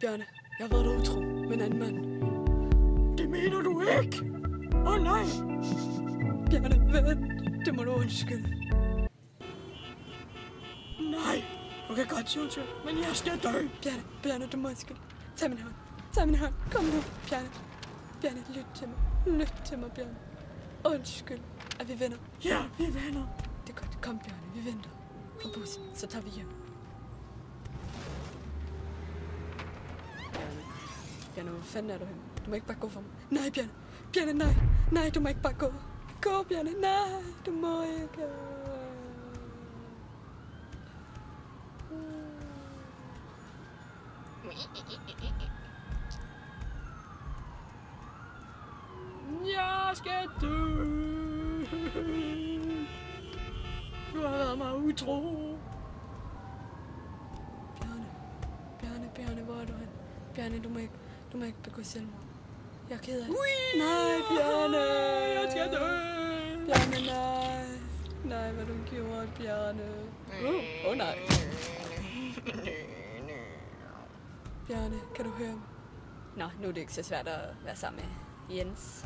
Bjarne, jeg har været der utro med en anden mand. Det mener du ikke? Nej. Bjarne, ven, det må du undskylde. Nej, du kan godt sige undskyld, men jeg skal dø. Bjarne, du må undskylde. Tag min hånd. Kom nu, Bjarne. Bjarne, lyt til mig, Bjarne. Undskyld. Er vi venner? Ja, vi er venner. Det er godt. Kom, Bjarne, vi venter på bussen, så tager vi hjem. Bjarne, hvor fanden er du henne? Du må ikke bare gå for mig. Nej, Bjarne. Bjarne, nej. Nej, du må ikke bare gå. Gå, Bjarne. Nej, du må ikke. Jeg skal dø. Du har været mig utro. Bjarne, hvor er du hen? Bjarne, du må ikke begå selvmord. Jeg er ked af det. Nej, Bjarne. Jeg skal dø. Bjarne, nej. Nej, hvad du gjorde, Bjarne. Nej. Bjarne, kan du høre mig? Nå, nu er det ikke så svært at være sammen med Jens.